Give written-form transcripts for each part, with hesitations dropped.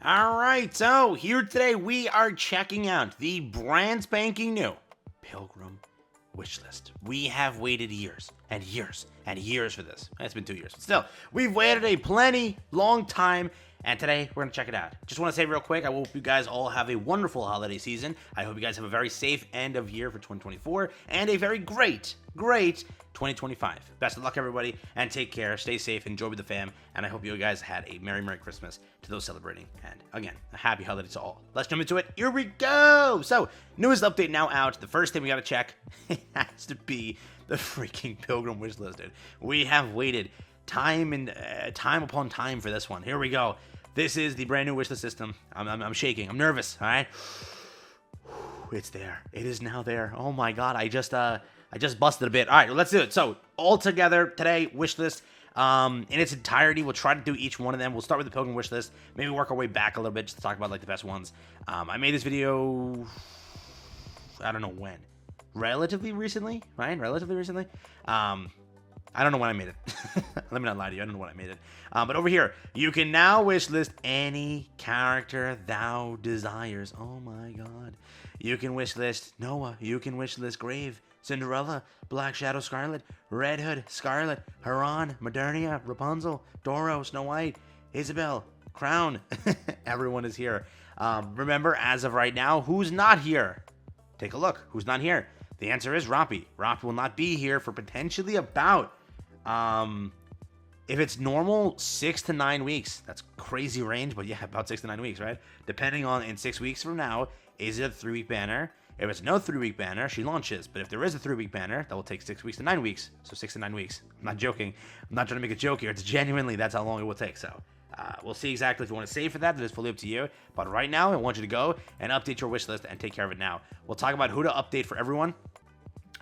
Alright, so here today we are checking out the brand spanking new Pilgrim wishlist. We have waited years and years and years for this. It's been 2 years, but still, we've waited a plenty long time, and today we're gonna check it out. Just want to say real quick, I hope you guys all have a wonderful holiday season. I hope you guys have a very safe end of year for 2024 and a very great 2025. Best of luck, everybody, and take care. Stay safe, enjoy with the fam, and I hope you guys had a Merry Christmas to those celebrating. And again, a happy holiday to all. Let's jump into it. Here we go. So, newest update now out. The first thing we gotta check has to be the freaking Pilgrim wishlist, dude. We have waited time upon time for this one. Here we go. This is the brand new wishlist system. I'm shaking. I'm nervous. All right. It's there. It is now there. Oh my god. I just busted a bit. All right, let's do it. So, all together today, wish list in its entirety. We'll try to do each one of them. We'll start with the Pilgrim wish list. Maybe work our way back a little bit just to talk about like the best ones. I made this video, I don't know when. Relatively recently, right? Relatively recently. I don't know when I made it. Let me not lie to you. I don't know when I made it. But over here, you can now wish list any character thou desires. Oh my god. You can wish list Noah. You can wish list Grave, Cinderella, Black Shadow Scarlet, Red Hood, Scarlet, Haran, Modernia, Rapunzel, Doro, Snow White, Isabel, Crown. Everyone is here. Remember, as of right now, who's not here? Take a look. Who's not here? The answer is Roppy. Roppy will not be here for potentially about, if it's normal, 6 to 9 weeks. That's crazy range, but yeah, about 6 to 9 weeks, right? Depending on in 6 weeks from now, is it a 3-week banner? If it's no 3-week banner, she launches. But if there is a 3-week banner, that will take 6 weeks to 9 weeks. So 6 to 9 weeks. I'm not joking. I'm not trying to make a joke here. It's genuinely, that's how long it will take. So we'll see exactly if you want to save for that. That is fully up to you. But right now, I want you to go and update your wish list and take care of it now. We'll talk about who to update for everyone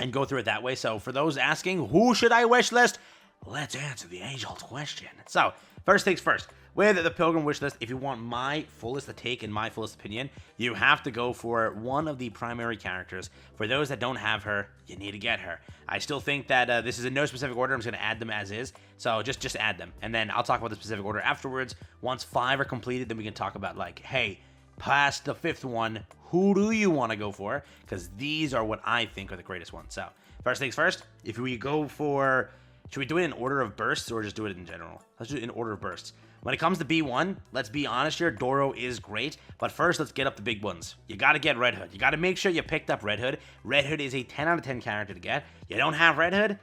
and go through it that way. So for those asking, who should I wish list? Let's answer the age-old question. So first things first. With the Pilgrim wishlist, if you want my fullest take and my fullest opinion, you have to go for one of the primary characters. For those that don't have her, you need to get her. I still think that this is in no specific order. I'm just going to add them as is. So just add them. And then I'll talk about the specific order afterwards. Once 5 are completed, then we can talk about like, hey, past the 5th one, who do you want to go for? Because these are what I think are the greatest ones. So first things first, if we go for... Should we do it in order of bursts or just do it in general? Let's do it in order of bursts. When it comes to B1, let's be honest here, Doro is great, but first let's get up the big ones. You gotta get Red Hood. You gotta make sure you picked up Red Hood. Red Hood is a 10 out of 10 character to get. You don't have Red Hood?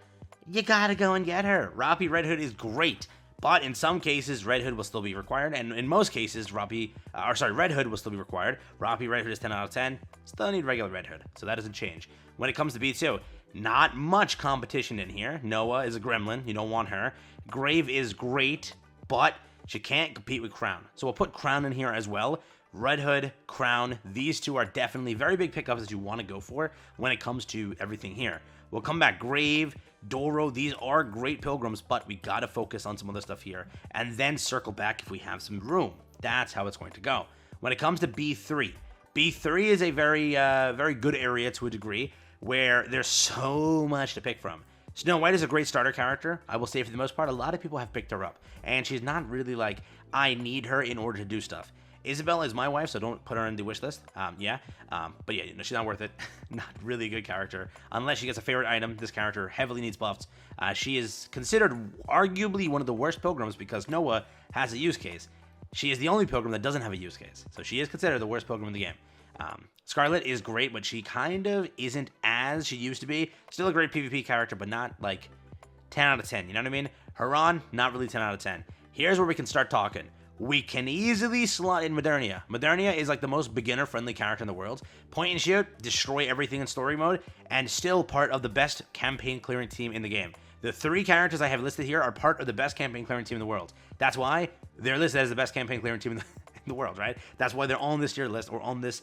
You gotta go and get her. Roppy Red Hood is great, but in some cases, Red Hood will still be required, and in most cases, Red Hood will still be required. Roppy Red Hood is 10 out of 10. Still need regular Red Hood, so that doesn't change. When it comes to B2, not much competition in here. Noah is a gremlin. You don't want her. Grave is great, but she can't compete with Crown. So we'll put Crown in here as well. Red Hood, Crown, these two are definitely very big pickups that you want to go for when it comes to everything here. We'll come back. Grave, Doro, these are great Pilgrims, but we got to focus on some other stuff here and then circle back if we have some room. That's how it's going to go. When it comes to B3, B3 is a very good area to a degree where there's so much to pick from. Snow White is a great starter character. I will say for the most part, a lot of people have picked her up. And she's not really like, I need her in order to do stuff. Isabel is my wife, so don't put her in the wish list. But yeah, she's not worth it. Not really a good character. Unless she gets a favorite item, this character heavily needs buffs. She is considered arguably one of the worst Pilgrims because Noah has a use case. She is the only Pilgrim that doesn't have a use case. So she is considered the worst Pilgrim in the game. Scarlet is great, but she kind of isn't as she used to be. Still a great PvP character, but not like 10 out of 10. You know what I mean? Haran, not really 10 out of 10. Here's where we can start talking. We can easily slot in Modernia. Modernia is like the most beginner-friendly character in the world. Point and shoot, destroy everything in story mode, and still part of the best campaign clearing team in the game. The 3 characters I have listed here are part of the best campaign clearing team in the world. That's why they're listed as the best campaign clearing team in the world, right? That's why they're on this tier list or on this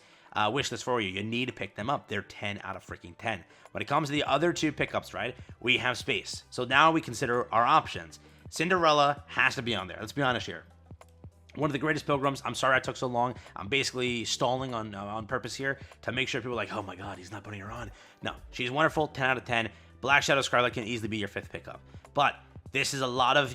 wish list for you. You need to pick them up. They're 10 out of freaking 10. When it comes to the other 2 pickups, right, we have space. So now we consider our options. Cinderella has to be on there. Let's be honest here. One of the greatest Pilgrims. I'm sorry I took so long. I'm basically stalling on purpose here to make sure people are like, oh my god, he's not putting her on. No, she's wonderful, 10 out of 10. Black Shadow Scarlet can easily be your 5th pickup. But This is a lot of,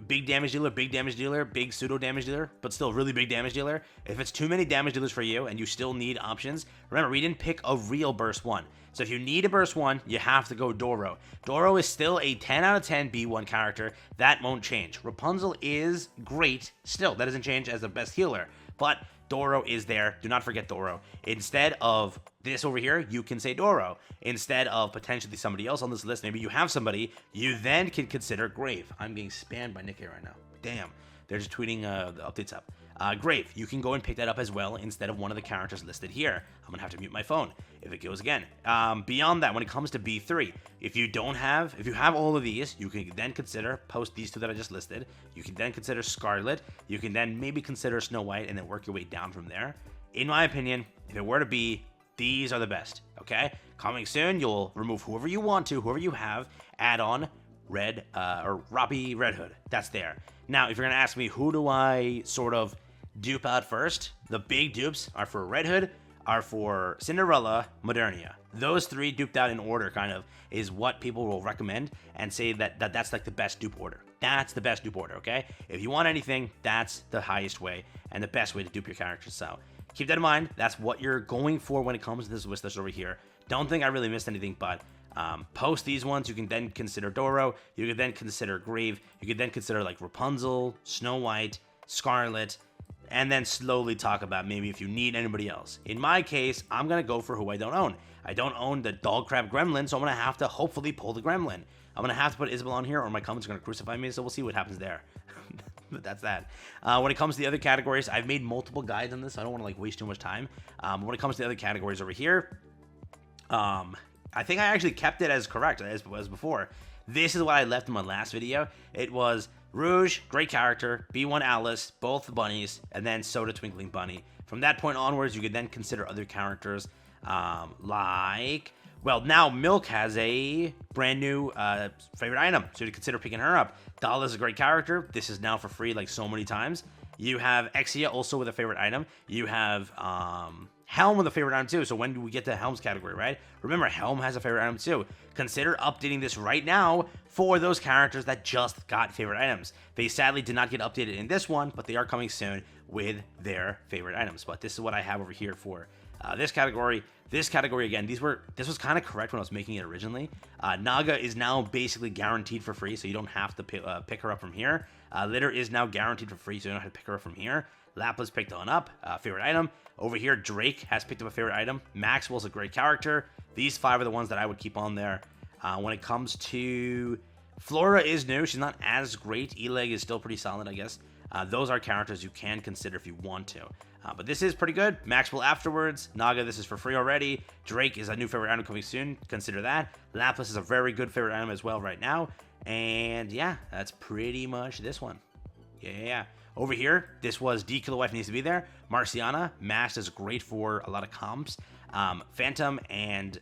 big damage dealer, big pseudo damage dealer, but still really big damage dealer. If it's too many damage dealers for you and you still need options, remember, we didn't pick a real burst 1. So if you need a burst 1, you have to go Doro. Doro is still a 10 out of 10 B1 character. That won't change. Rapunzel is great still. That doesn't change as the best healer. But Doro is there. Do not forget Doro. Instead of this over here, you can say Doro. Instead of potentially somebody else on this list, maybe you have somebody, you then can consider Grave. I'm getting spammed by Nikke right now. Damn. They're just tweeting the updates up. Grave, you can go and pick that up as well instead of one of the characters listed here. I'm going to have to mute my phone if it goes again. Beyond that, when it comes to B3, if you have all of these, you can then consider, post these two that I just listed, you can then consider Scarlet, you can then maybe consider Snow White, and then work your way down from there. In my opinion, if it were to be, these are the best, okay? Coming soon, you'll remove whoever you want to, whoever you have, add on Red, or Robbie Red Hood. That's there. Now, if you're going to ask me, who do I sort of dupe out first? The big dupes are for Red Hood, are for Cinderella, Modernia. Those three duped out in order, kind of, is what people will recommend and say that's like the best dupe order. That's the best dupe order, okay? If you want anything, that's the highest way and the best way to dupe your characters. So keep that in mind. That's what you're going for when it comes to this wish list over here. Don't think I really missed anything, but post these ones. You can then consider Doro. You can then consider Grave. You can then consider like Rapunzel, Snow White, Scarlet, and then slowly talk about maybe if you need anybody else. In my case, I'm going to go for who I don't own. I don't own the Dog Crab Gremlin, so I'm going to have to hopefully pull the Gremlin. I'm going to have to put Isabel on here or my comments are going to crucify me, so we'll see what happens there. But that's that. When it comes to the other categories, I've made multiple guides on this, so I don't want to like waste too much time. When it comes to the other categories over here, I think I actually kept it as correct as before. This is what I left in my last video. It was Rouge, great character, B1 Alice, both the bunnies, and then Soda Twinkling Bunny. From that point onwards, you could then consider other characters well, now Milk has a brand new favorite item, so you consider picking her up. Doll is a great character. This is now for free like so many times. You have Exia also with a favorite item. You have Helm with a favorite item too. So when do we get to Helm's category, right? Remember, Helm has a favorite item too. Consider updating this right now for those characters that just got favorite items. They sadly did not get updated in this one, but they are coming soon with their favorite items. But this is what I have over here for this category. This category, again, this was kind of correct when I was making it originally. Naga is now basically guaranteed for free, so you don't have to pick her up from here. Litter is now guaranteed for free, so you don't have to pick her up from here. Lapis picked on up, favorite item. Over here, Drake has picked up a favorite item. Maxwell's a great character. These 5 are the ones that I would keep on there. When it comes to Flora is new. She's not as great. Eleg is still pretty solid, I guess. Those are characters you can consider if you want to. But this is pretty good. Maxwell afterwards. Naga, this is for free already. Drake is a new favorite item coming soon. Consider that. Lapis is a very good favorite item as well right now. And yeah, that's pretty much this one. Yeah. Over here, this was D Killer Wife needs to be there. Marciana, Masked is great for a lot of comps. Phantom and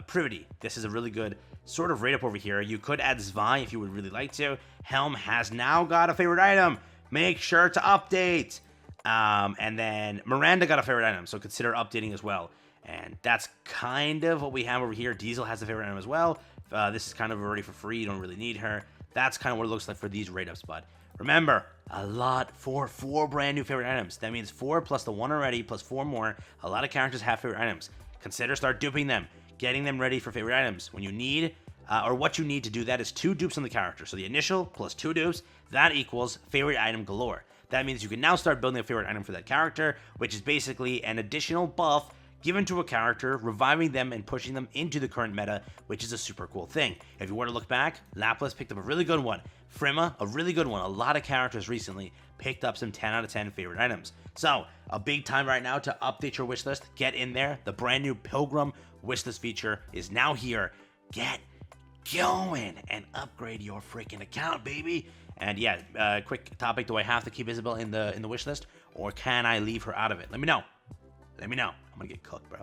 Privity. This is a really good sort of rate up over here. You could add Zwei if you would really like to. Helm has now got a favorite item. Make sure to update. And then Miranda got a favorite item, so consider updating as well. And that's kind of what we have over here. Diesel has a favorite item as well. This is kind of already for free. You don't really need her. That's kind of what it looks like for these rate ups, but remember, a lot for 4 brand new favorite items. That means 4 plus the 1 already, plus 4 more. A lot of characters have favorite items. Consider start duping them, getting them ready for favorite items. When you need, or what you need to do that is 2 dupes on the character. So the initial plus 2 dupes, that equals favorite item galore. That means you can now start building a favorite item for that character, which is basically an additional buff given to a character, reviving them and pushing them into the current meta, which is a super cool thing. If you were to look back, Lapis picked up a really good one. Frima, a really good one. A lot of characters recently picked up some 10 out of 10 favorite items. So, a big time right now to update your wish list. Get in there. The brand new Pilgrim wish list feature is now here. Get going and upgrade your freaking account, baby. And yeah, quick topic, do I have to keep Isabel in the wish list, or can I leave her out of it? Let me know. I'm gonna get cooked, bro.